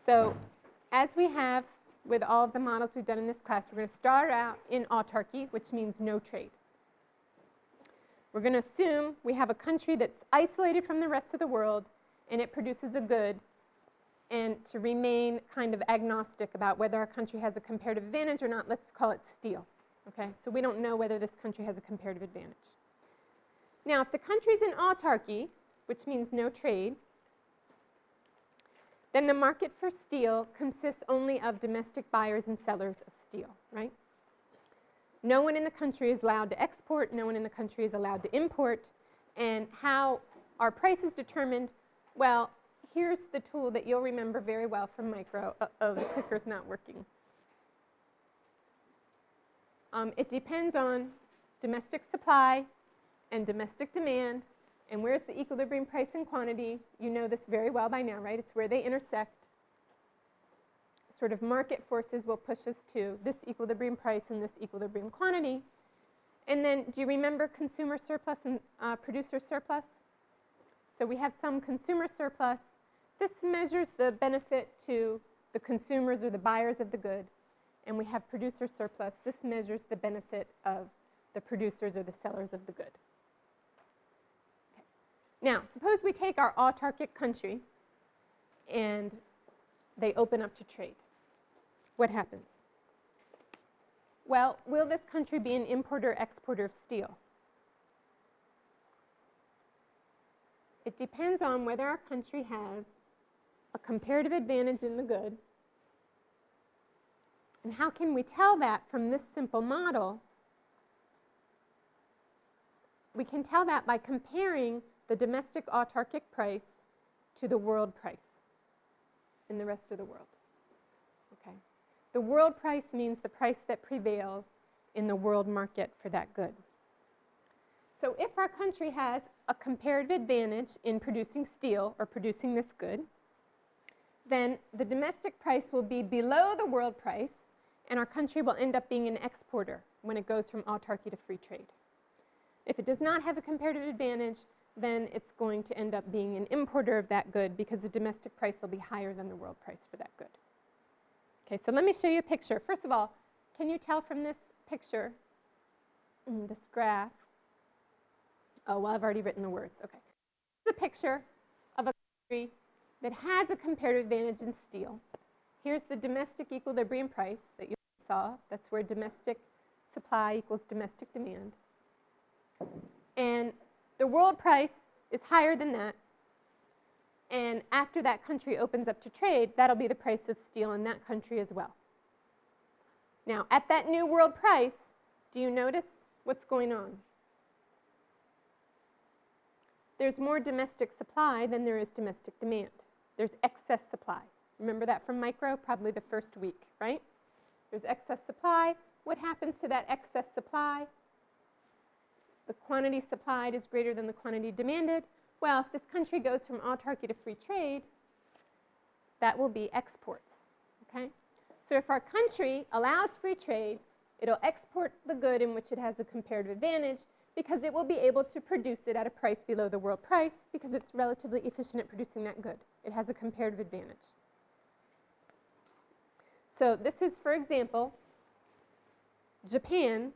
So as we have with all of the models we've done in this class, we're going to start out in autarky, which means no trade. We're going to assume we have a country that's isolated from the rest of the world, and it produces a good, and to remain kind of agnostic about whether our country has a comparative advantage or not, let's call it steel. Okay? So we don't know whether this country has a comparative advantage. Now, if the country's in autarky, which means no trade, then the market for steel consists only of domestic buyers and sellers of steel, right? No one in the country is allowed to export, no one in the country is allowed to import, and how our price is determined, well, here's the tool that you'll remember very well from micro. Uh-oh, the clicker's not working. It depends on domestic supply and domestic demand. And where's the equilibrium price and quantity? You know this very well by now, right? It's where they intersect. Sort of market forces will push us to this equilibrium price and this equilibrium quantity. And then do you remember consumer surplus and producer surplus? So we have some consumer surplus. This measures the benefit to the consumers or the buyers of the good. And we have producer surplus. This measures the benefit of the producers or the sellers of the good. Now, suppose we take our autarkic country and they open up to trade. What happens? Well, will this country be an importer or exporter of steel? It depends on whether our country has a comparative advantage in the good. And how can we tell that from this simple model? We can tell that by comparing the domestic autarkic price to the world price in the rest of the world. Okay. The world price means the price that prevails in the world market for that good. So if our country has a comparative advantage in producing steel or producing this good, then the domestic price will be below the world price, and our country will end up being an exporter when it goes from autarky to free trade. If it does not have a comparative advantage, then it's going to end up being an importer of that good because the domestic price will be higher than the world price for that good. Okay, so let me show you a picture. First of all, can you tell from this picture, this graph? Oh, well, I've already written the words. Okay. This is a picture of a country that has a comparative advantage in steel. Here's the domestic equilibrium price that you saw. That's where domestic supply equals domestic demand. And the world price is higher than that. And after that country opens up to trade, that'll be the price of steel in that country as well. Now, at that new world price, do you notice what's going on? There's more domestic supply than there is domestic demand. There's excess supply. Remember that from micro? Probably the first week, right? There's excess supply. What happens to that excess supply? The quantity supplied is greater than the quantity demanded. Well, if this country goes from autarky to free trade, that will be exports, okay? So if our country allows free trade, it'll export the good in which it has a comparative advantage because it will be able to produce it at a price below the world price because it's relatively efficient at producing that good. It has a comparative advantage. So this is, for example, Japan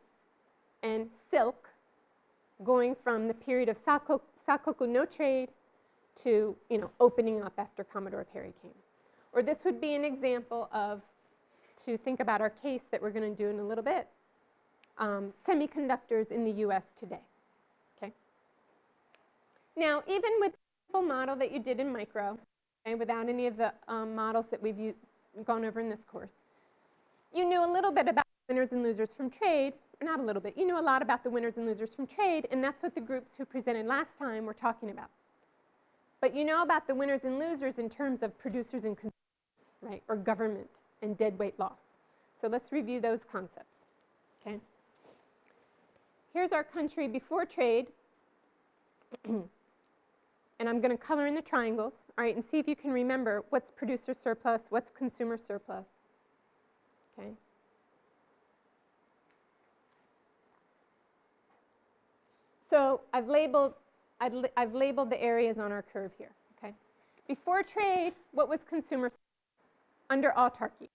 and silk going from the period of Sakoku no trade to, opening up after Commodore Perry came. Or this would be an example of, to think about our case that we're going to do in a little bit, semiconductors in the US today. Okay? Now, even with the simple model that you did in micro, okay, without any of the models that we've gone over in this course, you knew a little bit about winners and losers from trade. Not a little bit. You knew a lot about the winners and losers from trade, and that's what the groups who presented last time were talking about. But you know about the winners and losers in terms of producers and consumers, right, or government and deadweight loss. So let's review those concepts, okay? Here's our country before trade, and I'm going to color in the triangles, all right, and see if you can remember what's producer surplus, what's consumer surplus, okay? So I've labeled the areas on our curve here, okay? Before trade, what was consumer surplus? under autarky.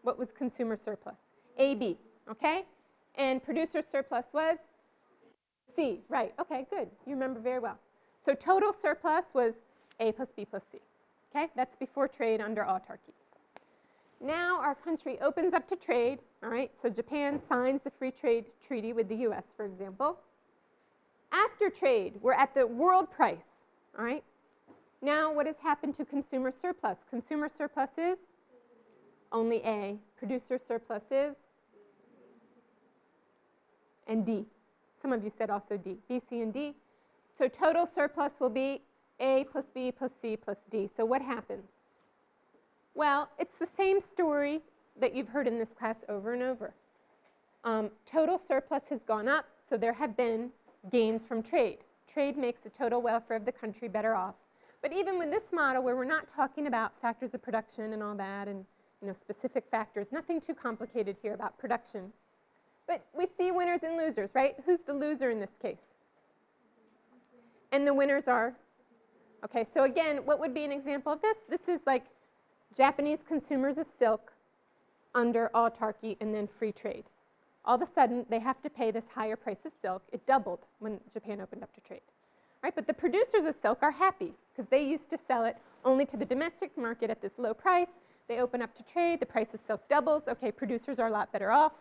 What was consumer surplus? AB, okay? And producer surplus was C, right? Okay, good. You remember very well. So total surplus was A plus B plus C, okay? That's before trade under autarky. Now our country opens up to trade, all right? So Japan signs the free trade treaty with the US, for example. After trade, we're at the world price, all right? Now what has happened to consumer surplus? Consumer surplus is only A. Producer surplus is and D. Some of you said also D. B, C, and D. So total surplus will be A plus B plus C plus D. So what happens? Well, it's the same story that you've heard in this class over and over. Total surplus has gone up, so there have been gains from trade. Trade makes the total welfare of the country better off. But even with this model, where we're not talking about factors of production and all that, and specific factors, nothing too complicated here about production. But we see winners and losers, right? Who's the loser in this case? And the winners are? Okay, so again, what would be an example of this? This is like Japanese consumers of silk under autarky and then free trade. All of a sudden, they have to pay this higher price of silk. It doubled when Japan opened up to trade. Right? But the producers of silk are happy because they used to sell it only to the domestic market at this low price. They open up to trade, the price of silk doubles. Okay, producers are a lot better off.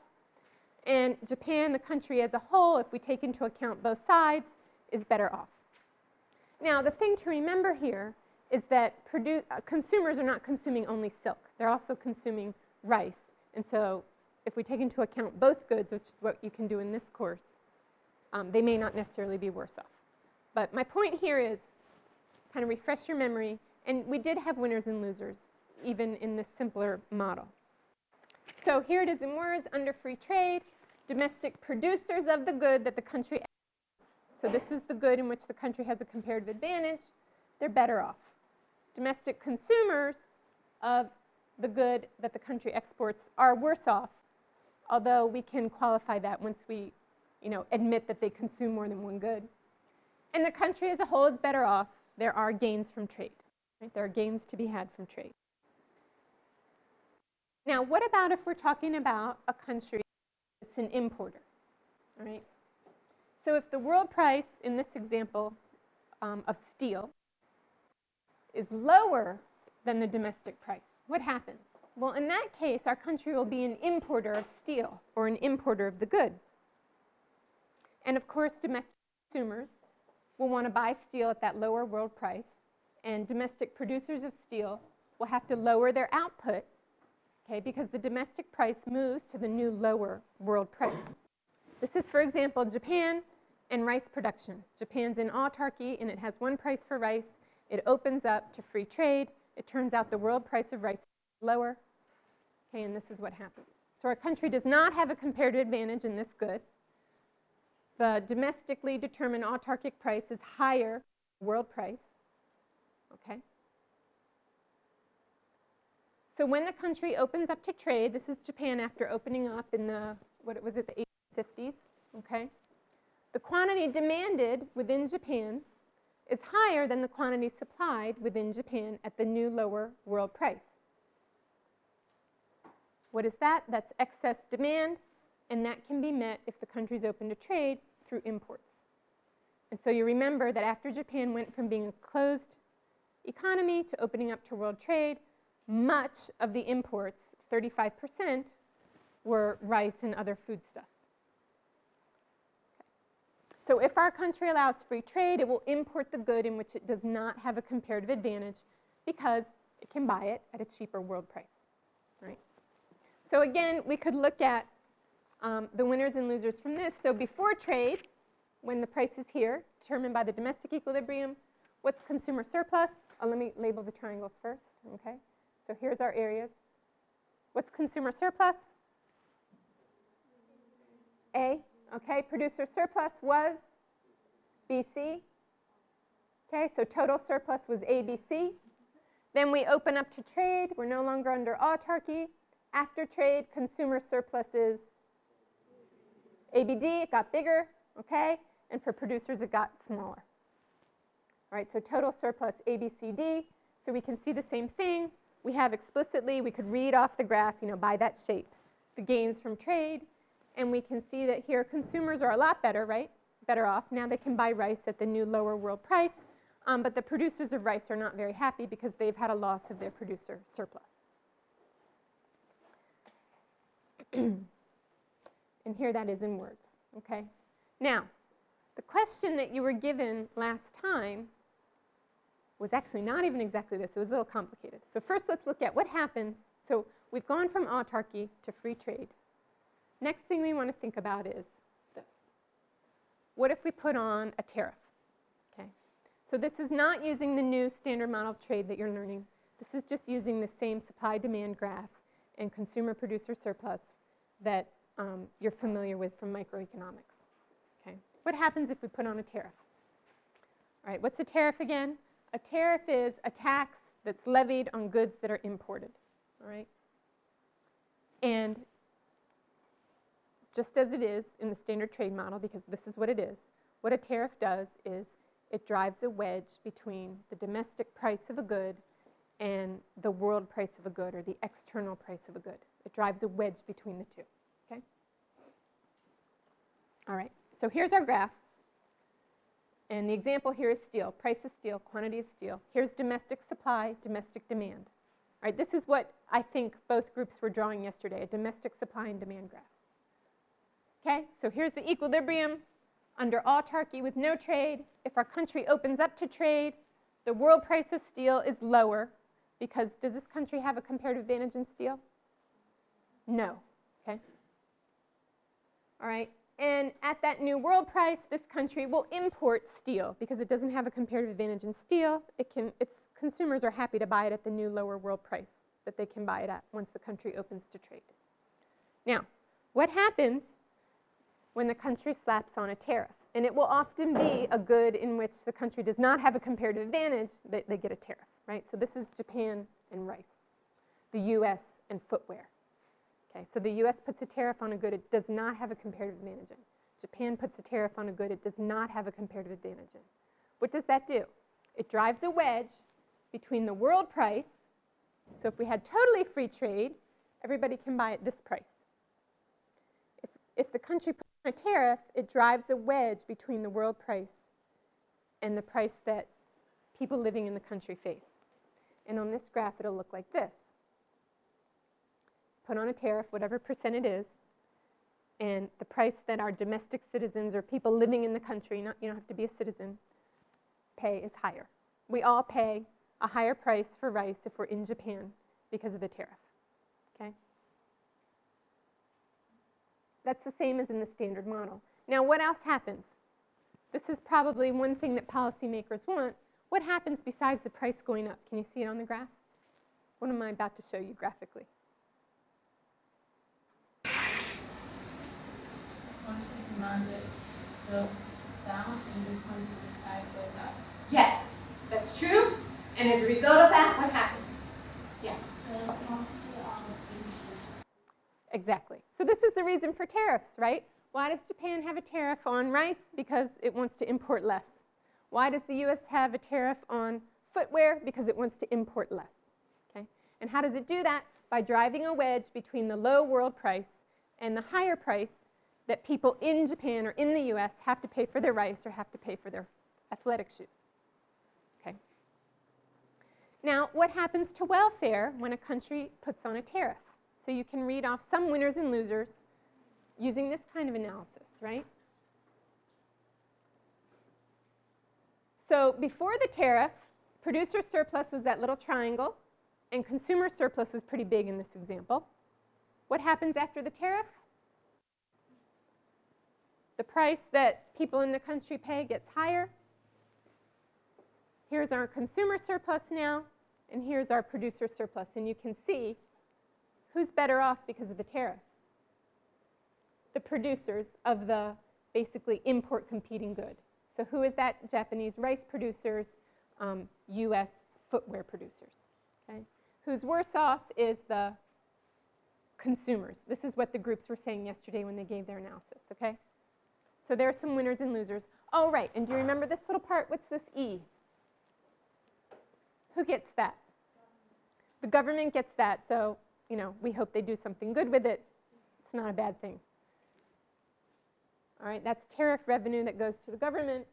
And Japan, the country as a whole, if we take into account both sides, is better off. Now, the thing to remember here is that consumers are not consuming only silk. They're also consuming rice. And so if we take into account both goods, which is what you can do in this course, they may not necessarily be worse off. But my point here is kind of refresh your memory. And we did have winners and losers, even in this simpler model. So here it is in words, under free trade, domestic producers of the good that the country exports. So this is the good in which the country has a comparative advantage. They're better off. Domestic consumers of the good that the country exports are worse off, although we can qualify that once we admit that they consume more than one good. And the country as a whole is better off. There are gains from trade. Right? There are gains to be had from trade. Now, what about if we're talking about a country that's an importer? All right? So if the world price, in this example of steel, is lower than the domestic price, what happens? Well, in that case, our country will be an importer of steel or an importer of the good. And of course, domestic consumers will want to buy steel at that lower world price, and domestic producers of steel will have to lower their output, okay, because the domestic price moves to the new lower world price. This is, for example, Japan and rice production. Japan's in autarky, and it has one price for rice. It opens up to free trade. It turns out the world price of rice is lower, okay, and this is what happens. So our country does not have a comparative advantage in this good. The domestically determined autarkic price is higher than world price, okay? So when the country opens up to trade, this is Japan after opening up in the 1850s, okay? The quantity demanded within Japan is higher than the quantity supplied within Japan at the new lower world price. What is that? That's excess demand, and that can be met if the country's open to trade through imports. And so you remember that after Japan went from being a closed economy to opening up to world trade, much of the imports, 35%, were rice and other foodstuffs. So if our country allows free trade, it will import the good in which it does not have a comparative advantage because it can buy it at a cheaper world price. Right? So again, we could look at the winners and losers from this. So before trade, when the price is here, determined by the domestic equilibrium, what's consumer surplus? Let me label the triangles first. Okay. So here's our areas. What's consumer surplus? A. Okay, producer surplus was BC. Okay, so total surplus was ABC. Then we open up to trade. We're no longer under autarky. After trade, consumer surplus is ABD. It got bigger, okay? And for producers, it got smaller. All right, so total surplus ABCD. So we can see the same thing. we have explicitly, we could read off the graph, by that shape, the gains from trade. And we can see that here consumers are a lot better, right? Better off. Now they can buy rice at the new lower world price. But the producers of rice are not very happy because they've had a loss of their producer surplus. And here that is in words, okay? Now, the question that you were given last time was actually not even exactly this. It was a little complicated. So first let's look at what happens. So we've gone from autarky to free trade. Next thing we want to think about is this. What if we put on a tariff? Okay. So this is not using the new standard model of trade that you're learning. This is just using the same supply-demand graph and consumer-producer surplus that you're familiar with from microeconomics. Okay. What happens if we put on a tariff? All right, what's a tariff again? A tariff is a tax that's levied on goods that are imported. All right? And just as it is in the standard trade model, because this is what it is, what a tariff does is it drives a wedge between the domestic price of a good and the world price of a good, or the external price of a good. It drives a wedge between the two. Okay? All right, so here's our graph. And the example here is steel, price of steel, quantity of steel. Here's domestic supply, domestic demand. All right, this is what I think both groups were drawing yesterday, a domestic supply and demand graph. Okay, so here's the equilibrium under autarky with no trade. If our country opens up to trade, the world price of steel is lower because does this country have a comparative advantage in steel? No. Okay. All right. And at that new world price, this country will import steel because it doesn't have a comparative advantage in steel. Its consumers are happy to buy it at the new lower world price that they can buy it at once the country opens to trade. Now, what happens when the country slaps on a tariff? And it will often be a good in which the country does not have a comparative advantage, that they get a tariff, right? So this is Japan and rice, the US and footwear. Okay, so the US puts a tariff on a good it does not have a comparative advantage in. Japan puts a tariff on a good it does not have a comparative advantage in. What does that do? It drives a wedge between the world price. So if we had totally free trade, everybody can buy at this price. If the country puts on a tariff, it drives a wedge between the world price and the price that people living in the country face. And on this graph, it'll look like this. Put on a tariff, whatever percent it is, and the price that our domestic citizens or people living in the country, you don't have to be a citizen, pay is higher. We all pay a higher price for rice if we're in Japan because of the tariff. Okay? That's the same as in the standard model. Now, what else happens? This is probably one thing that policymakers want. What happens besides the price going up? Can you see it on the graph? What am I about to show you graphically? Once the demand goes down and the quantity supply goes up. Yes, that's true. And as a result of that, what happens? Yeah. The quantity of inputs. Exactly. So this is the reason for tariffs, right? Why does Japan have a tariff on rice? Because it wants to import less. Why does the US have a tariff on footwear? Because it wants to import less. Okay? And how does it do that? By driving a wedge between the low world price and the higher price that people in Japan or in the US have to pay for their rice or have to pay for their athletic shoes. Okay. Now, what happens to welfare when a country puts on a tariff? So you can read off some winners and losers using this kind of analysis, right? So before the tariff, producer surplus was that little triangle, and consumer surplus was pretty big in this example. What happens after the tariff? The price that people in the country pay gets higher. Here's our consumer surplus now, and here's our producer surplus. And you can see who's better off because of the tariff. The producers of the basically import competing good. So who is that? Japanese rice producers, US footwear producers. Okay? Who's worse off is the consumers. This is what the groups were saying yesterday when they gave their analysis. Okay? So there are some winners and losers. Oh, right, and do you remember this little part? What's this E? Who gets that? The government gets that, so, you know, we hope they do something good with it. It's not a bad thing. All right, that's tariff revenue that goes to the government.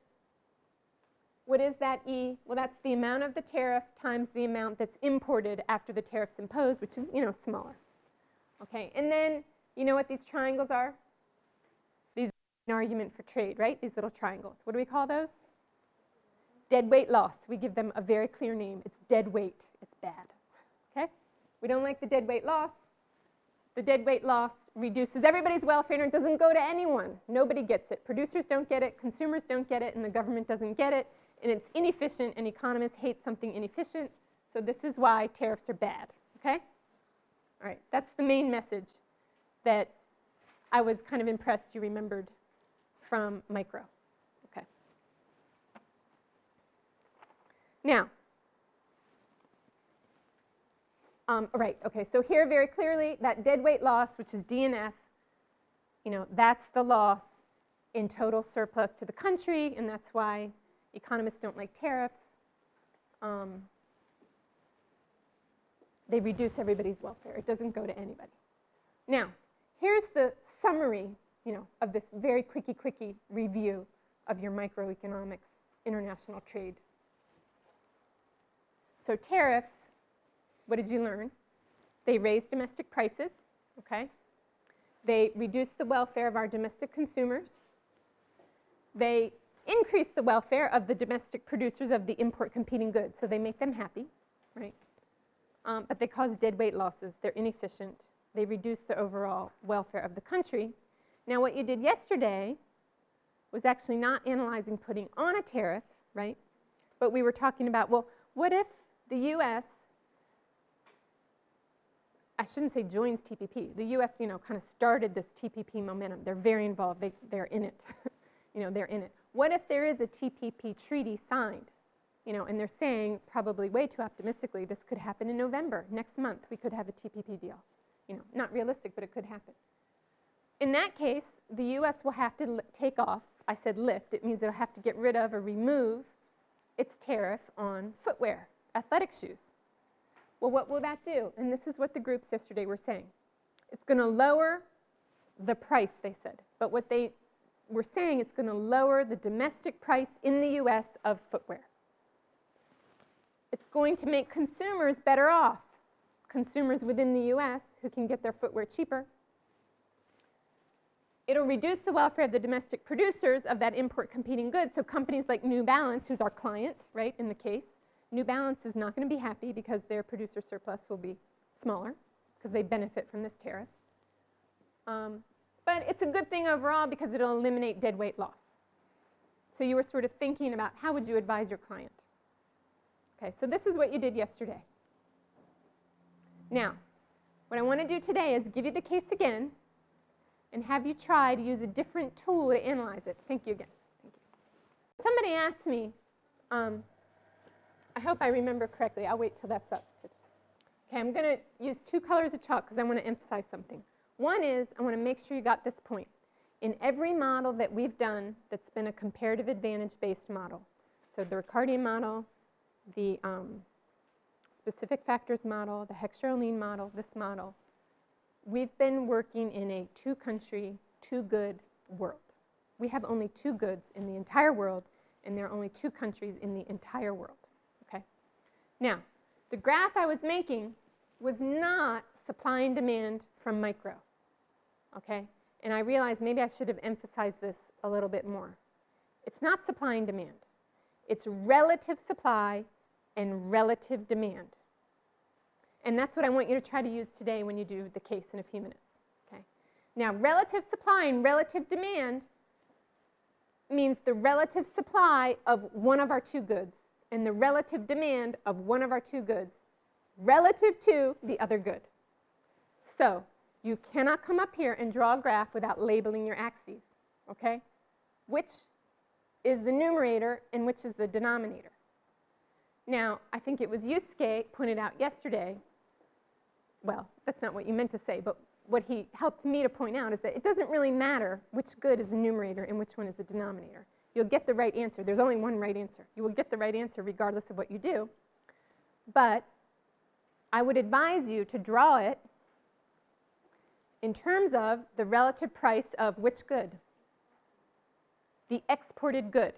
What is that E? Well, that's the amount of the tariff times the amount that's imported after the tariff's imposed, which is, you know, smaller. Okay, and then, you know what these triangles are? These are an argument for trade, right? These little triangles. What do we call those? Dead weight loss. We give them a very clear name. It's dead weight. It's bad. Okay? We don't like the dead weight loss. The dead weight loss reduces everybody's welfare and it doesn't go to anyone. Nobody gets it. Producers don't get it, consumers don't get it, and the government doesn't get it. And it's inefficient, and economists hate something inefficient. So this is why tariffs are bad. Okay? All right, that's the main message that I was kind of impressed you remembered from micro. Okay. Now, right, okay, so here very clearly that dead weight loss, which is D and F, you know, that's the loss in total surplus to the country, and that's why economists don't like tariffs. They reduce everybody's welfare. It doesn't go to anybody. Now, here's the summary, you know, of this very quickie review of your microeconomics international trade. So tariffs, what did you learn? They raise domestic prices, okay? They reduce the welfare of our domestic consumers. They increase the welfare of the domestic producers of the import competing goods, so they make them happy, right? But they cause dead weight losses. They're inefficient. They reduce the overall welfare of the country. Now, what you did yesterday was actually not analyzing putting on a tariff, right? But we were talking about, well, what if the U.S., I shouldn't say joins TPP. The U.S., you know, kind of started this TPP momentum. They're very involved. They're in it. You know, they're in it. What if there is a TPP treaty signed? You know, and they're saying, probably way too optimistically, this could happen in November. Next month, we could have a TPP deal. You know, not realistic, but it could happen. In that case, the U.S. will have to take off. I said lift. It means it'll have to get rid of or remove its tariff on footwear, athletic shoes. Well, what will that do? And this is what the groups yesterday were saying. It's going to lower the price, they said. But what they were saying, it's going to lower the domestic price in the U.S. of footwear. It's going to make consumers better off. Consumers within the U.S. who can get their footwear cheaper. It'll reduce the welfare of the domestic producers of that import competing goods. So companies like New Balance, who's our client, right, in the case, New Balance is not going to be happy because their producer surplus will be smaller because they benefit from this tariff. But it's a good thing overall because it'll eliminate dead weight loss. So you were sort of thinking about how would you advise your client. Okay, so this is what you did yesterday. Now, what I want to do today is give you the case again and have you try to use a different tool to analyze it. Thank you again. Thank you. Somebody asked me, I hope I remember correctly. I'll wait till that's up. Okay, I'm going to use two colors of chalk because I want to emphasize something. One is I want to make sure you got this point. In every model that we've done that's been a comparative advantage-based model, so the Ricardian model, the specific factors model, the Heckscher-Ohlin model, this model, we've been working in a two-country, two-good world. We have only two goods in the entire world, and there are only two countries in the entire world. Okay? Now, the graph I was making was not supply and demand from micro. Okay? And I realized maybe I should have emphasized this a little bit more. It's not supply and demand. It's relative supply and relative demand. And that's what I want you to try to use today when you do the case in a few minutes. Okay? Now, relative supply and relative demand means the relative supply of one of our two goods and the relative demand of one of our two goods relative to the other good. So, you cannot come up here and draw a graph without labeling your axes. Okay? Which is the numerator and which is the denominator. Now, I think it was Yusuke pointed out yesterday, well, that's not what you meant to say, but what he helped me to point out is that it doesn't really matter which good is the numerator and which one is the denominator. You'll get the right answer. There's only one right answer. You will get the right answer regardless of what you do. But I would advise you to draw it in terms of the relative price of which good? The exported good.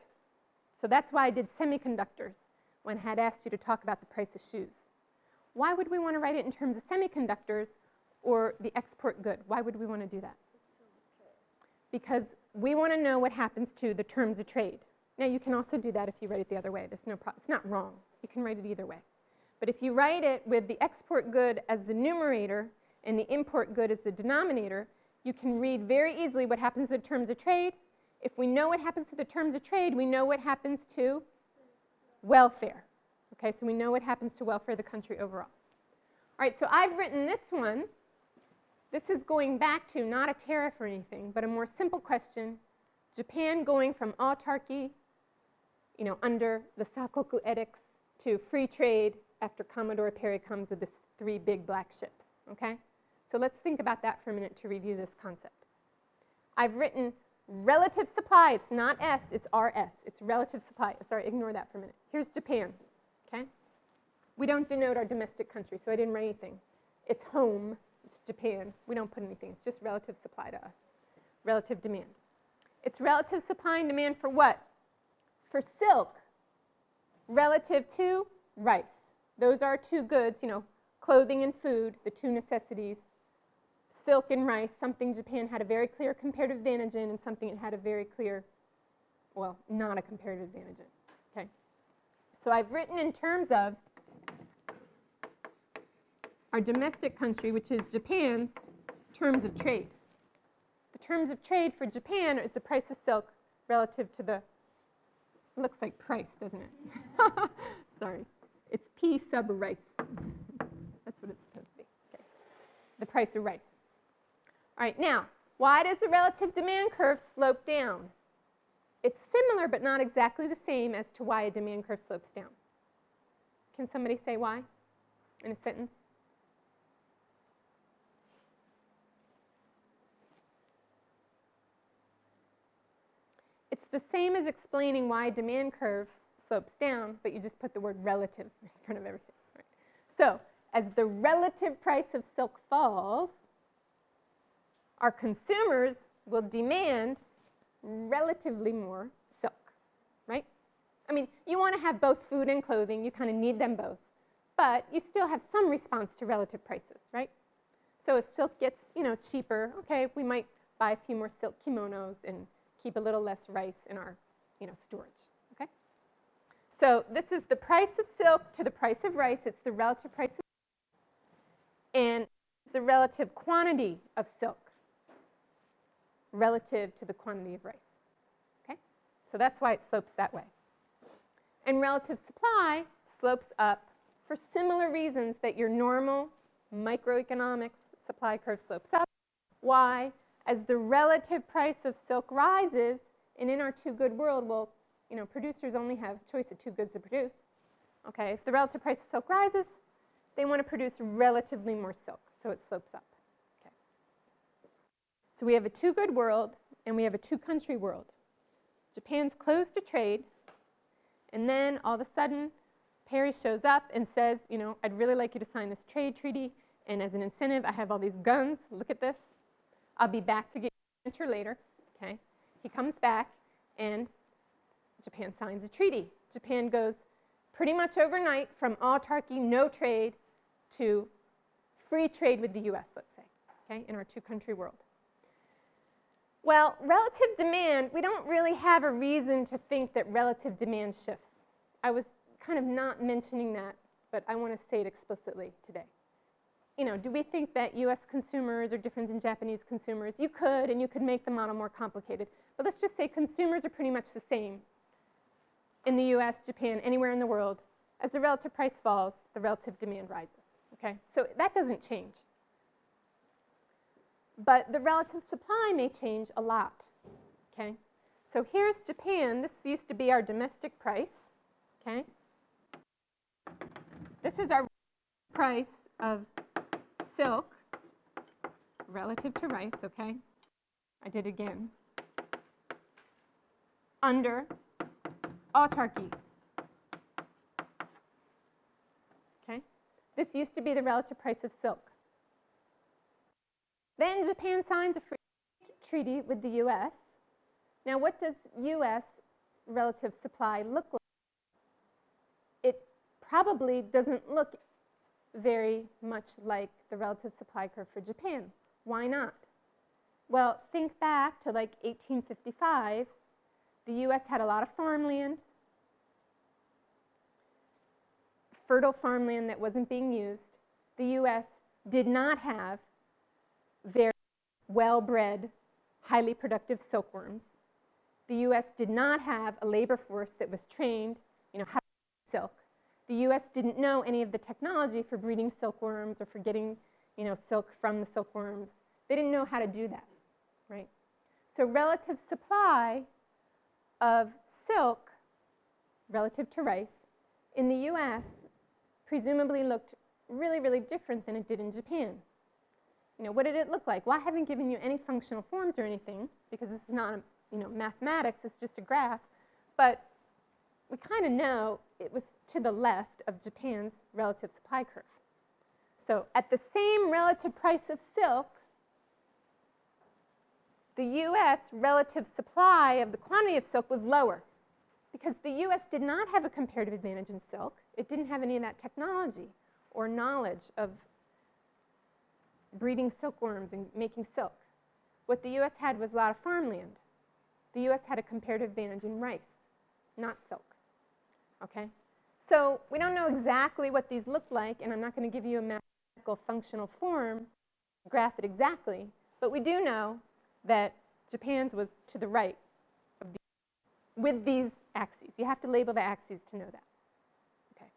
So that's why I did semiconductors when I had asked you to talk about the price of shoes. Why would we want to write it in terms of semiconductors or the export good? Why would we want to do that? Because we want to know what happens to the terms of trade. Now, you can also do that if you write it the other way. There's no problem. It's not wrong. You can write it either way. But if you write it with the export good as the numerator and the import good as the denominator, you can read very easily what happens to the terms of trade. If we know what happens to the terms of trade, we know what happens to welfare. Okay, so we know what happens to welfare of the country overall. All right, so I've written this one. This is going back to not a tariff or anything, but a more simple question. Japan going from autarky, under the Sakoku edicts to free trade after Commodore Perry comes with the 3 big black ships, okay? So let's think about that for a minute to review this concept. I've written relative supply. It's not S, it's RS. It's relative supply. Sorry, ignore that for a minute. Here's Japan, okay? We don't denote our domestic country, so I didn't write anything. It's home. It's Japan. We don't put anything. It's just relative supply to us. Relative demand. It's relative supply and demand for what? For silk, relative to rice. Those are 2 goods, clothing and food, the 2 necessities. Silk and rice, something Japan had a very clear comparative advantage in, and something it had a very clear, well, not a comparative advantage in. Okay? So I've written in terms of our domestic country, which is Japan's terms of trade. The terms of trade for Japan is the price of silk relative to the, it looks like price, doesn't it? Sorry. It's P sub rice. That's what it's supposed to be. Okay. The price of rice. All right, now, why does the relative demand curve slope down? It's similar but not exactly the same as to why a demand curve slopes down. Can somebody say why in a sentence? It's the same as explaining why a demand curve slopes down, but you just put the word relative in front of everything. Right? So, as the relative price of silk falls, our consumers will demand relatively more silk, right? I mean, you want to have both food and clothing. You kind of need them both. But you still have some response to relative prices, right? So if silk gets, cheaper, okay, we might buy a few more silk kimonos and keep a little less rice in our, storage, okay? So this is the price of silk to the price of rice. It's the relative price of silk. And the relative quantity of silk relative to the quantity of rice, okay? So that's why it slopes that way. And relative supply slopes up for similar reasons that your normal microeconomics supply curve slopes up. Why? As the relative price of silk rises, and in our 2-good world, well, producers only have a choice of 2 goods to produce. Okay, if the relative price of silk rises, they want to produce relatively more silk, so it slopes up. Okay. So we have a 2-good world, and we have a 2-country world. Japan's closed to trade, and then all of a sudden, Perry shows up and says, I'd really like you to sign this trade treaty, and as an incentive, I have all these guns. Look at this. I'll be back to get your signature later. Okay. He comes back, and Japan signs a treaty. Japan goes pretty much overnight from autarky, no trade, to free trade with the US, let's say, okay, in our 2-country world. Well, relative demand, we don't really have a reason to think that relative demand shifts. I was kind of not mentioning that, but I want to say it explicitly today. Do we think that US consumers are different than Japanese consumers? You could, and you could make the model more complicated. But let's just say consumers are pretty much the same in the US, Japan, anywhere in the world. As the relative price falls, the relative demand rises. Okay? So that doesn't change. But the relative supply may change a lot. Okay? So here's Japan. This used to be our domestic price. Okay? This is our price of silk relative to rice, okay? I did again. Under autarky. Okay? This used to be the relative price of silk. Then Japan signs a free treaty with the US. Now, what does US relative supply look like? It probably doesn't look very much like the relative supply curve for Japan. Why not? Well, think back to like 1855. The US had a lot of farmland, fertile farmland that wasn't being used. The US did not have very well-bred, highly productive silkworms. The US did not have a labor force that was trained, how to make silk. The US didn't know any of the technology for breeding silkworms or for getting, silk from the silkworms. They didn't know how to do that, right? So relative supply of silk relative to rice in the US presumably looked really, really different than it did in Japan. What did it look like? Well, I haven't given you any functional forms or anything because this is not, mathematics, it's just a graph. But we kind of know it was to the left of Japan's relative supply curve. So at the same relative price of silk, the US relative supply of the quantity of silk was lower because the US did not have a comparative advantage in silk. It didn't have any of that technology or knowledge of breeding silkworms and making silk. What the US had was a lot of farmland. The US had a comparative advantage in rice, not silk. Okay? So we don't know exactly what these look like, and I'm not going to give you a mathematical functional form, graph it exactly, but we do know that Japan's was to the right of with these axes. You have to label the axes to know that. Okay.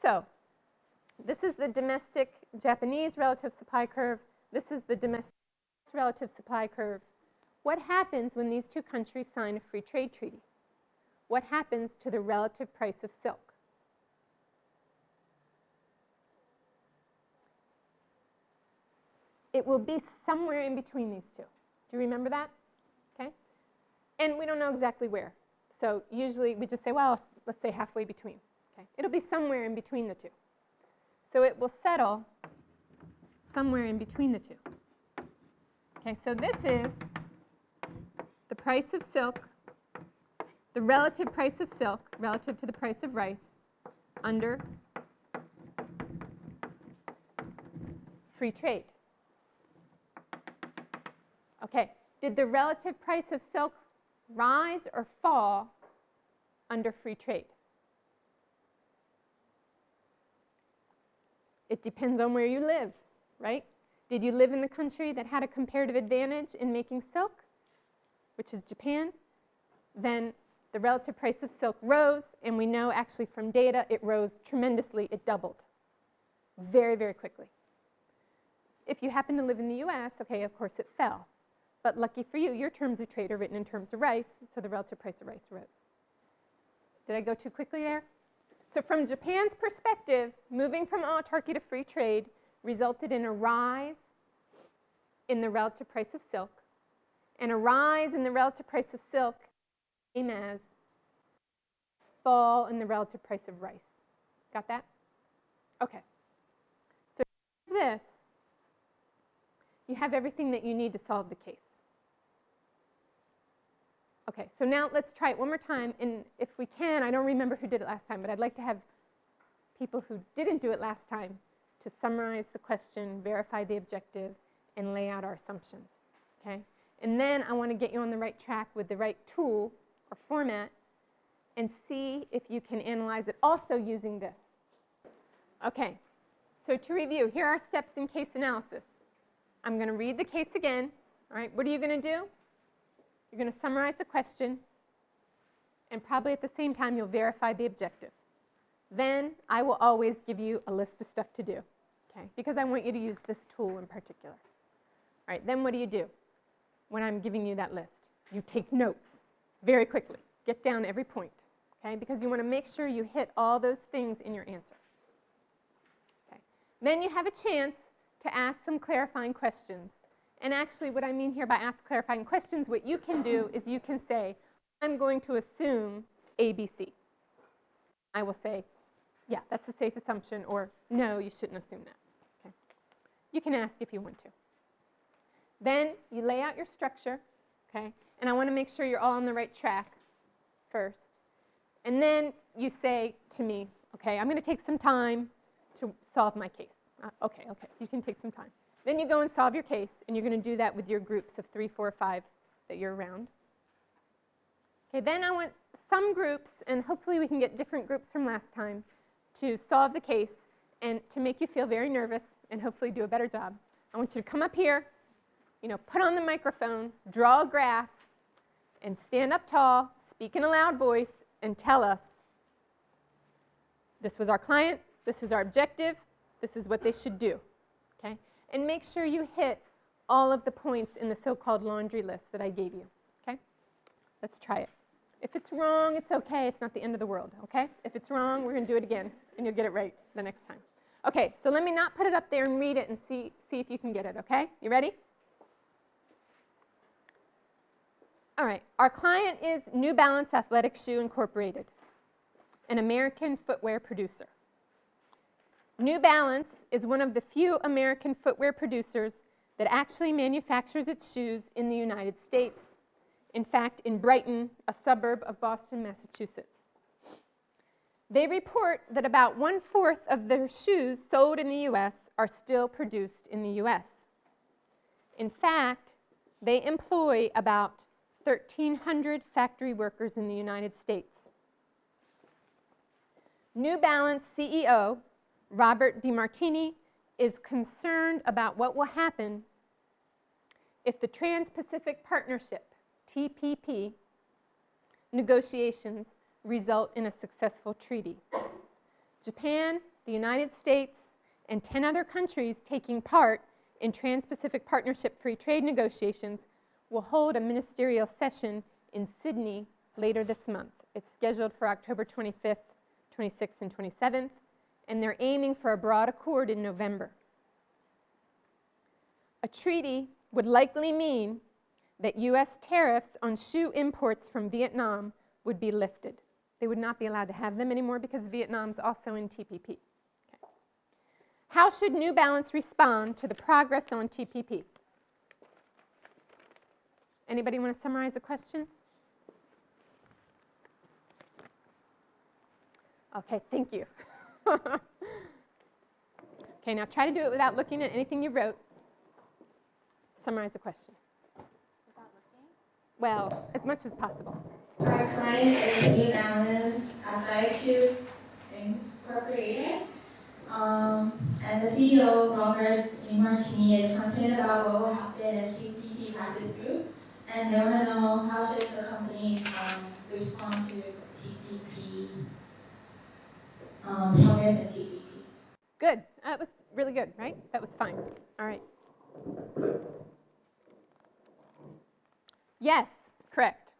So this is the domestic Japanese relative supply curve. This is the domestic relative supply curve. What happens when these two countries sign a free trade treaty? What happens to the relative price of silk? It will be somewhere in between these two. Do you remember that? Okay. And we don't know exactly where. So usually we just say, well, let's say halfway between. Okay. It'll be somewhere in between the two. So it will settle somewhere in between the two. Okay, so this is the price of silk, the relative price of silk relative to the price of rice under free trade. Okay, did the relative price of silk rise or fall under free trade? It depends on where you live, right? Did you live in the country that had a comparative advantage in making silk, which is Japan? Then the relative price of silk rose, and we know actually from data it rose tremendously. It doubled very, very quickly. If you happen to live in the US, okay, of course it fell. But lucky for you, your terms of trade are written in terms of rice, so the relative price of rice rose. Did I go too quickly there? So from Japan's perspective, moving from autarky to free trade resulted in a rise in the relative price of silk, and a rise in the relative price of silk same as fall in the relative price of rice. Got that? Okay. So this, you have everything that you need to solve the case. Okay, so now let's try it one more time, and if we can, I don't remember who did it last time, but I'd like to have people who didn't do it last time to summarize the question, verify the objective, and lay out our assumptions, okay? And then I want to get you on the right track with the right tool or format and see if you can analyze it also using this. Okay, so to review, here are steps in case analysis. I'm going to read the case again. All right, what are you going to do? You're going to summarize the question, and probably at the same time you'll verify the objective. Then I will always give you a list of stuff to do, okay? Because I want you to use this tool in particular. All right, then what do you do when I'm giving you that list? You take notes very quickly. Get down every point, okay? Because you want to make sure you hit all those things in your answer. Okay. Then you have a chance to ask some clarifying questions. And actually what I mean here by ask clarifying questions, what you can do is you can say, I'm going to assume ABC. I will say, Yeah, that's a safe assumption, or no, you shouldn't assume that. Okay. You can ask if you want to. Then you lay out your structure, okay? And I want to make sure you're all on the right track first. And then you say to me, okay, I'm going to take some time to solve my case. Okay, you can take some time. Then you go and solve your case, and you're going to do that with your groups of 3, 4, 5 that you're around. Okay, then I want some groups, and hopefully we can get different groups from last time, to solve the case and to make you feel very nervous and hopefully do a better job. I want you to come up here, put on the microphone, draw a graph, and stand up tall, speak in a loud voice, and tell us, this was our client, this was our objective, this is what they should do. Okay? And make sure you hit all of the points in the so-called laundry list that I gave you. Okay? Let's try it. If it's wrong, it's okay. It's not the end of the world. Okay? If it's wrong, we're going to do it again, and you'll get it right the next time. Okay, so let me not put it up there and read it and see if you can get it. Okay? You ready? All right. Our client is New Balance Athletic Shoe Incorporated, an American footwear producer. New Balance is one of the few American footwear producers that actually manufactures its shoes in the United States. In fact, in Brighton, a suburb of Boston, Massachusetts. They report that about 1/4 of their shoes sold in the U.S. are still produced in the U.S. In fact, they employ about 1,300 factory workers in the United States. New Balance CEO Robert DeMartini is concerned about what will happen if the Trans-Pacific Partnership, TPP, negotiations result in a successful treaty. Japan, the United States, and 10 other countries taking part in Trans-Pacific Partnership free trade negotiations will hold a ministerial session in Sydney later this month. It's scheduled for October 25th, 26th, and 27th, and they're aiming for a broad accord in November. A treaty would likely mean that U.S. tariffs on shoe imports from Vietnam would be lifted. They would not be allowed to have them anymore because Vietnam's also in TPP. Okay. How should New Balance respond to the progress on TPP? Anybody want to summarize the question? Okay, thank you. Okay, now try to do it without looking at anything you wrote. Summarize the question. Without looking? Well, as much as possible. Our client is New Balance Athletic Shoe Incorporated. And the CEO, Robert DeMartini, is concerned about what will happen if TPP passes through. And they want to know how should the company respond to TPP progress in TPP. Good. That was really good, right? That was fine. All right. Yes, correct.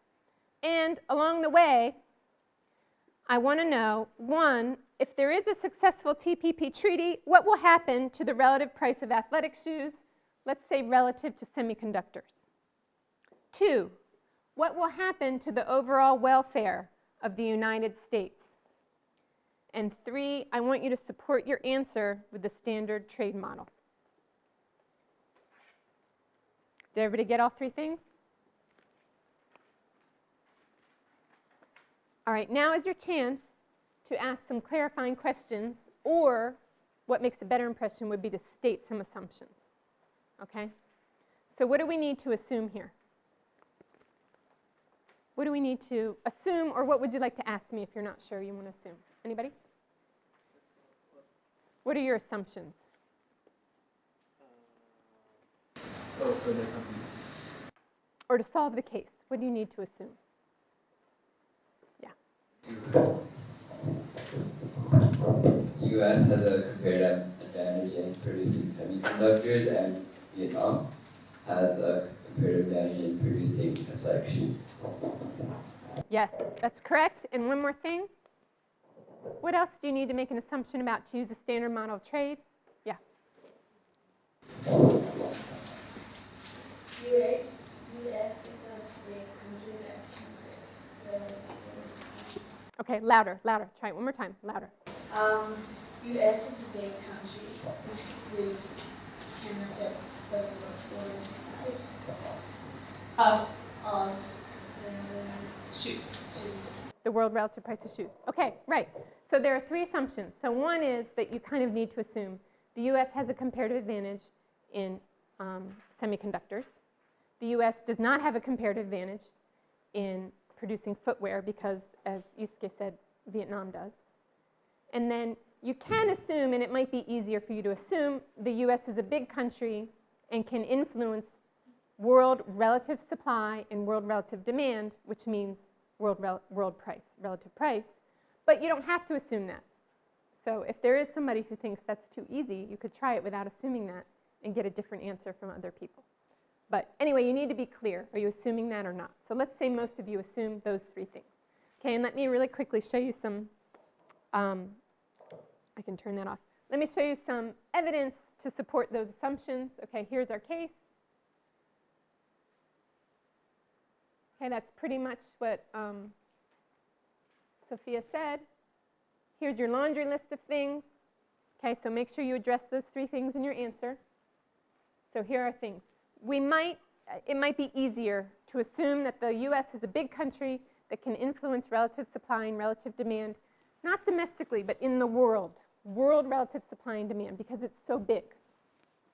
And along the way, I want to know, one, if there is a successful TPP treaty, what will happen to the relative price of athletic shoes, let's say relative to semiconductors? 2, what will happen to the overall welfare of the United States? And 3, I want you to support your answer with the standard trade model. Did everybody get all 3 things? All right, now is your chance to ask some clarifying questions, or what makes a better impression would be to state some assumptions. Okay? So what do we need to assume here? What do we need to assume, or what would you like to ask me if you're not sure you want to assume? Anybody? What are your assumptions? For the company. Or to solve the case, what do you need to assume? U.S. has a comparative advantage in producing semiconductors, and Vietnam has a comparative advantage in producing athletic shoes. Yes, that's correct. And one more thing. What else do you need to make an assumption about to use a standard model of trade? Yeah. US is a big country that can create Okay, louder, louder. Try it one more time, louder. U.S. is a big country, which can affect the world price of shoes. The world relative price of shoes. Okay, right. So there are three assumptions. So one is that you kind of need to assume the U.S. has a comparative advantage in semiconductors. The U.S. does not have a comparative advantage in producing footwear because, as Yusuke said, Vietnam does. And then you can assume, and it might be easier for you to assume, the U.S. is a big country and can influence world relative supply and world relative demand, which means world price, relative price. But you don't have to assume that. So if there is somebody who thinks that's too easy, you could try it without assuming that and get a different answer from other people. But anyway, you need to be clear. Are you assuming that or not? So let's say most of you assume those three things. Okay, and let me really quickly show you some, I can turn that off. Let me show you some evidence to support those assumptions. Okay, here's our case. Okay, that's pretty much what Sophia said. Here's your laundry list of things. Okay, so make sure you address those three things in your answer. So here are things. It might be easier to assume that the U.S. is a big country that can influence relative supply and relative demand, not domestically, but in the world relative supply and demand, because it's so big.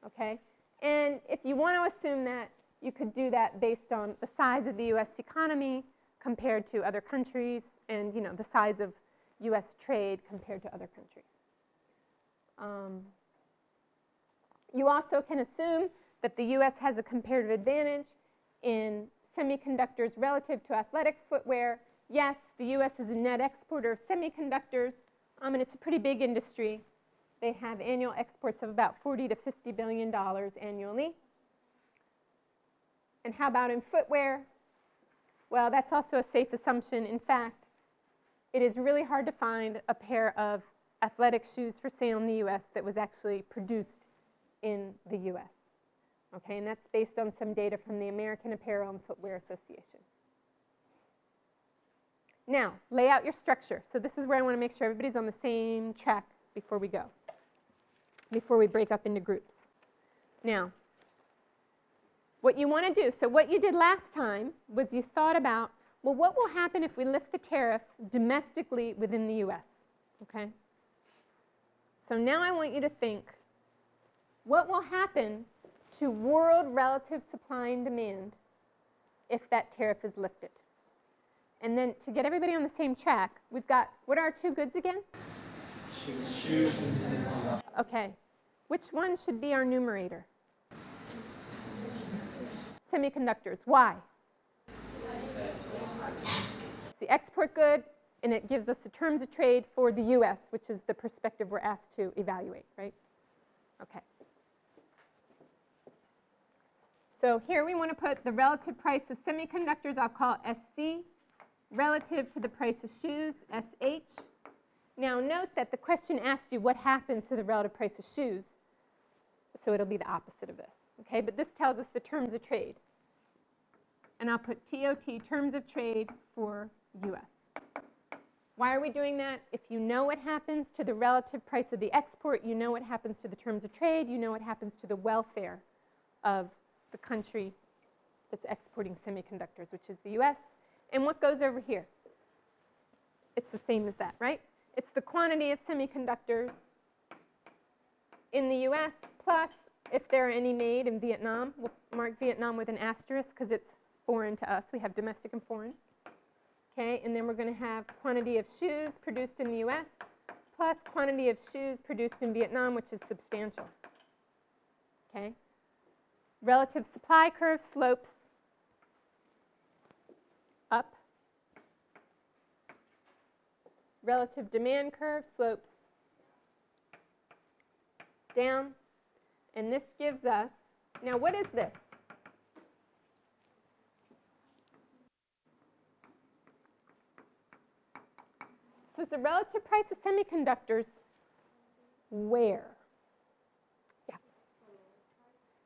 Okay? And if you want to assume that, you could do that based on the size of the U.S. economy compared to other countries, and the size of U.S. trade compared to other countries. You also can assume that the U.S. has a comparative advantage in semiconductors relative to athletic footwear. Yes, the U.S. is a net exporter of semiconductors, and it's a pretty big industry. They have annual exports of about $40 to $50 billion annually. And how about in footwear? Well, that's also a safe assumption. In fact, it is really hard to find a pair of athletic shoes for sale in the U.S. that was actually produced in the U.S. Okay, and that's based on some data from the American Apparel and Footwear Association. Now, lay out your structure. So this is where I want to make sure everybody's on the same track before we go, before we break up into groups. Now, what you want to do, so what you did last time was you thought about, well, what will happen if we lift the tariff domestically within the U.S., okay? So now I want you to think, what will happen to world relative supply and demand if that tariff is lifted? And then to get everybody on the same track, we've got, what are our two goods again? Shoes. Okay. Which one should be our numerator? Semiconductors. Why? It's the export good, and it gives us the terms of trade for the U.S., which is the perspective we're asked to evaluate, right? Okay. So here we want to put the relative price of semiconductors, I'll call SC, relative to the price of shoes, SH. Now note that the question asked you what happens to the relative price of shoes, so it'll be the opposite of this. Okay, but this tells us the terms of trade. And I'll put TOT, terms of trade for U.S. Why are we doing that? If you know what happens to the relative price of the export, you know what happens to the terms of trade, you know what happens to the welfare of the country that's exporting semiconductors, which is the U.S. And what goes over here? It's the same as that, right? It's the quantity of semiconductors in the U.S. plus if there are any made in Vietnam. We'll mark Vietnam with an asterisk because it's foreign to us. We have domestic and foreign. Okay, and then we're going to have quantity of shoes produced in the U.S. plus quantity of shoes produced in Vietnam, which is substantial. Okay. Relative supply curve slopes up. Relative demand curve slopes down. And this gives us, now what is this? This is the relative price of semiconductors where? Yeah.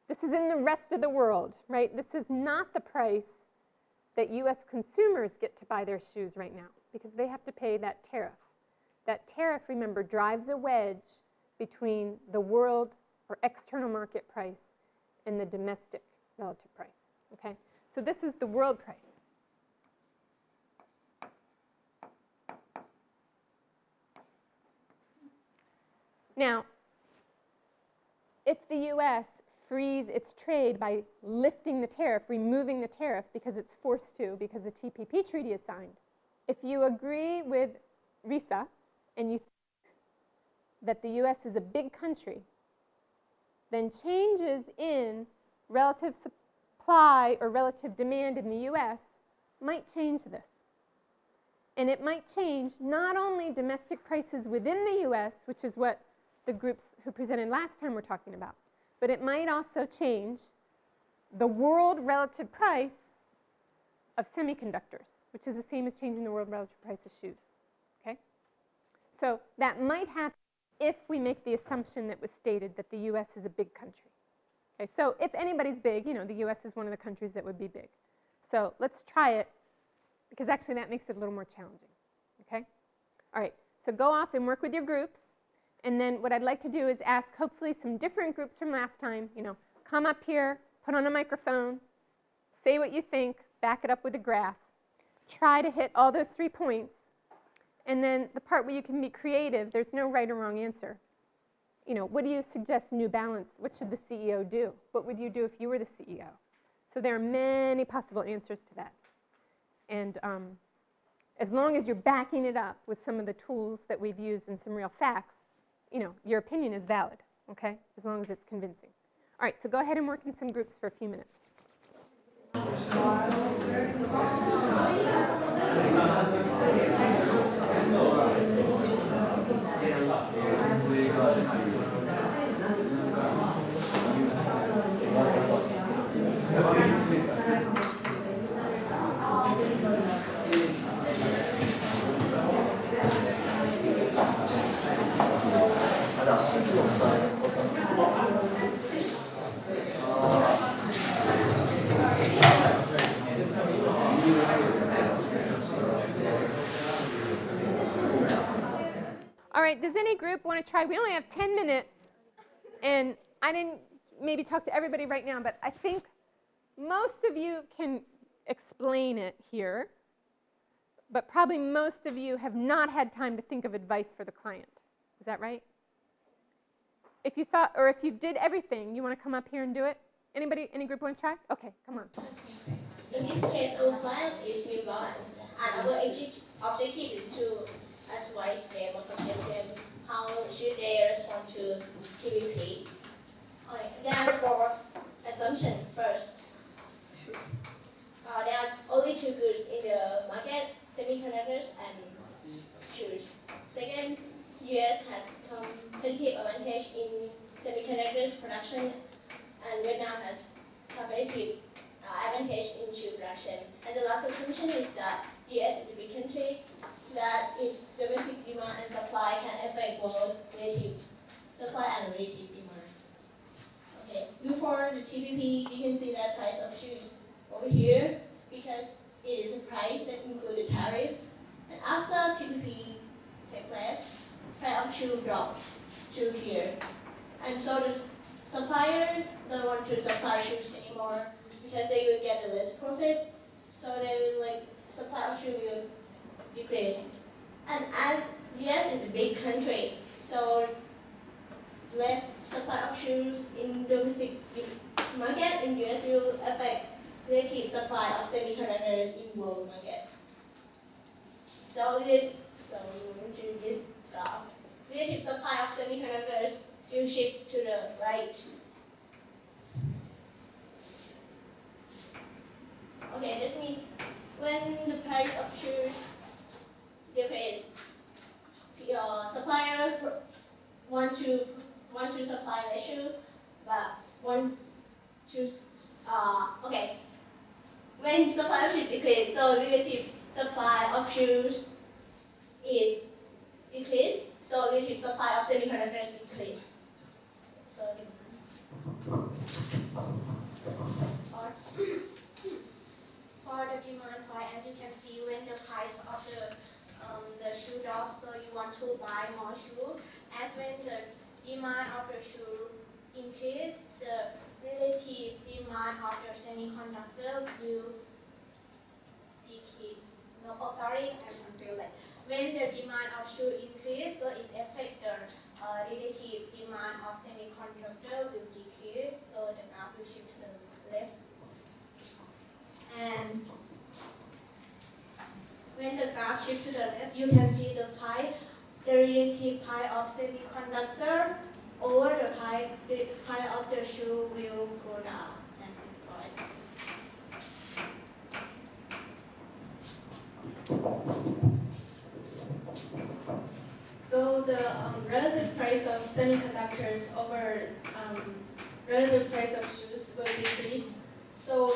This is in the rest of the world, right? This is not the price that U.S. consumers get to buy their shoes right now because they have to pay that tariff. That tariff, remember, drives a wedge between the world or external market price and the domestic relative price, okay? So this is the world price. Now, if the U.S. frees its trade by lifting the tariff, removing the tariff because it's forced to, because the TPP treaty is signed, if you agree with Risa and you think that the U.S. is a big country, then changes in relative supply or relative demand in the U.S. might change this. And it might change not only domestic prices within the U.S., which is what the groups who presented last time were talking about, but it might also change the world relative price of semiconductors, which is the same as changing the world relative price of shoes, okay? So that might happen if we make the assumption that was stated that the U.S. is a big country. Okay, so if anybody's big, you know, the U.S. is one of the countries that would be big. So let's try it, because actually that makes it a little more challenging, okay? All right, so go off and work with your groups, and then what I'd like to do is ask hopefully some different groups from last time, you know, come up here, put on a microphone, say what you think, back it up with a graph, try to hit all those 3 points, and then the part where you can be creative, there's no right or wrong answer. You know, what do you suggest New Balance? What should the CEO do? What would you do if you were the CEO? So there are many possible answers to that. And as long as you're backing it up with some of the tools that we've used and some real facts, you know, your opinion is valid, okay? As long as it's convincing. All right, so go ahead and work in some groups for a few minutes. All right, does any group want to try? We only have 10 minutes, and I didn't maybe talk to everybody right now, but I think most of you can explain it here, but probably most of you have not had time to think of advice for the client. Is that right? If you thought, or if you did everything, you want to come up here and do it? Anybody, any group want to try? Okay, come on. In this case, our client is New Balance, and our objective is to advise them or suggest them how should they respond to TPP. Okay, there's 4 assumptions. First, there are only 2 goods in the market, semiconductors and shoes. Second, US has competitive advantage in semiconductors production, and Vietnam has competitive advantage in shoe production. And the last assumption is that US is a big country, that its domestic demand and supply can affect both relative supply and relative demand. Okay, before the TPP, you can see that price of shoes over here because it is a price that includes the tariff. And after TPP take place, price of shoe dropped to here. And so the supplier don't want to supply shoes anymore because they will get less profit. So they will supply of shoes will decrease. And as US is a big country, so less supply of shoes in domestic market in US will affect relative supply of semiconductors in world market. So we move to this graph. Relative supply of semiconductors will shift to the right. Okay, this means when the price of shoes decrease, suppliers want to supply the shoe, but want to when supply of shoes decrease, so relative supply of shoes is increased, so relative supply of semiconductors increase. So for the demand part, as you can see, when the price of the shoe drops, so you want to buy more shoe. As when the demand of the shoe increase, the relative demand of the semiconductor will decrease. No, oh sorry, I'm confused. Like, when the demand of shoe increase, so it affects the relative demand of semiconductor will decrease, so the graph will shift to the left. And when the graph shifts to the left, you can see the pie, the relative pie of semiconductor over the pie of the shoe will go down at this point. So the relative price of semiconductors over relative price of shoes will decrease. So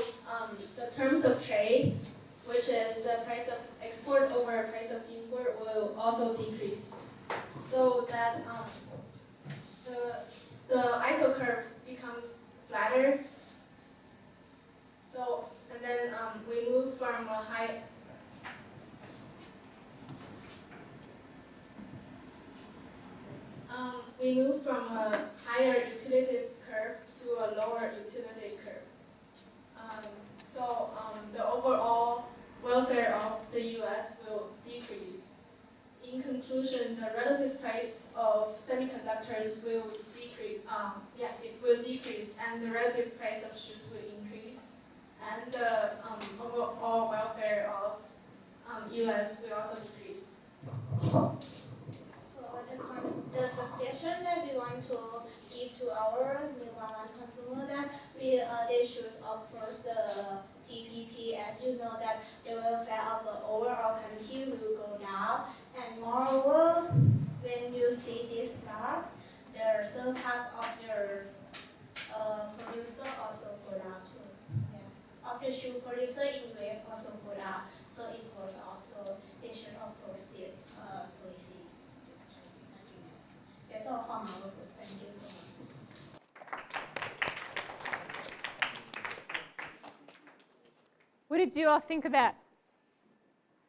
the terms of trade, which is the price of export over price of import, will also decrease. So that the ISO curve becomes flatter. So and then we move from a high. We move from a higher utility curve to a lower utility curve. So the overall welfare of the U.S. will decrease. In conclusion, the relative price of semiconductors will decrease. It will decrease, and the relative price of shoes will increase, and the overall welfare of U.S. will also decrease. The suggestion that we want to give to our New Balance consumer that they should approach the TPP, as you know that the welfare of the overall country will go down, and moreover, when you see this graph, the surplus of the producer also go down too. Yeah. Of the shoe producer in US also go down, so it goes up. So they should approach this policy. That's all from our group. Thank you so much. What did you all think of that?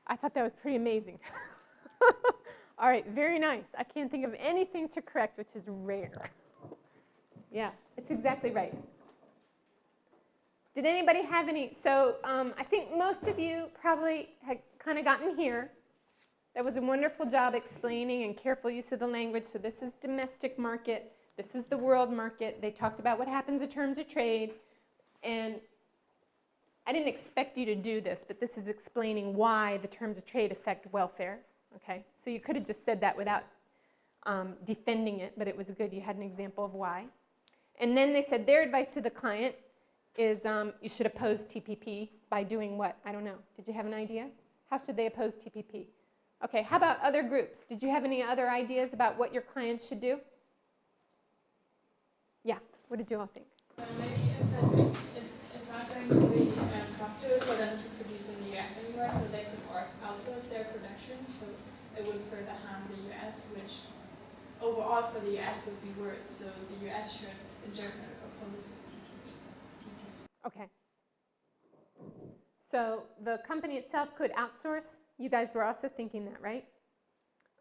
I thought that was pretty amazing. All right, very nice. I can't think of anything to correct, which is rare. Yeah, it's exactly right. Did anybody have any? So I think most of you probably had kind of gotten here. That was a wonderful job explaining and careful use of the language. So this is domestic market. This is the world market. They talked about what happens in terms of trade. And I didn't expect you to do this, but this is explaining why the terms of trade affect welfare. Okay, so you could have just said that without defending it, but it was good you had an example of why. And then they said their advice to the client is you should oppose TPP by doing what? I don't know. Did you have an idea? How should they oppose TPP? Okay, how about other groups? Did you have any other ideas about what your clients should do? Yeah, what did you all think? Maybe it's not going to be profitable for them to produce in the US anymore, so they could outsource their production, so it would further harm the US, which overall for the US would be worse. So the US should, in general, oppose TPP. Okay. So the company itself could outsource. You guys were also thinking that, right?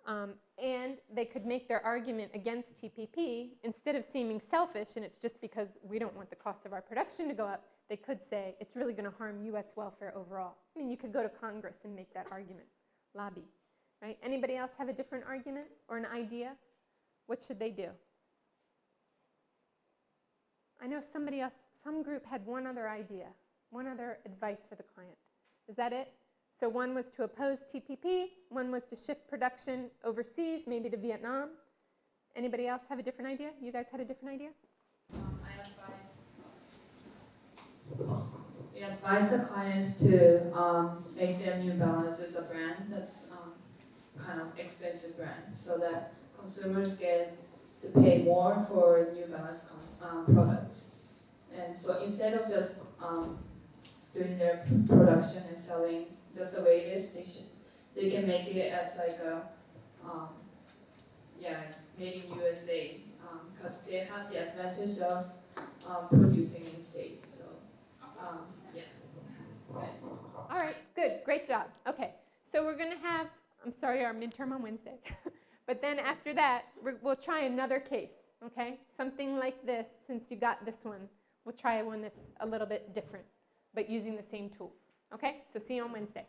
And they could make their argument against TPP, instead of seeming selfish, and it's just because we don't want the cost of our production to go up, they could say it's really going to harm U.S. welfare overall. I mean, you could go to Congress and make that argument, lobby, right? Anybody else have a different argument or an idea? What should they do? I know somebody else, some group had one other idea, one other advice for the client. Is that it? So one was to oppose TPP, one was to shift production overseas, maybe to Vietnam. Anybody else have a different idea? You guys had a different idea? We advise the clients to make their New Balance as a brand that's kind of expensive brand, so that consumers get to pay more for New Balance products. And so instead of just doing their production and selling just the way it is, they can make it as like a made in USA, because they have the advantage of producing in states. So All right, good, great job. Okay, so we're going to have, I'm sorry, our midterm on Wednesday, But then after that, we'll try another case, okay? Something like this, since you got this one. We'll try one that's a little bit different, but using the same tools, okay? So see you on Wednesday.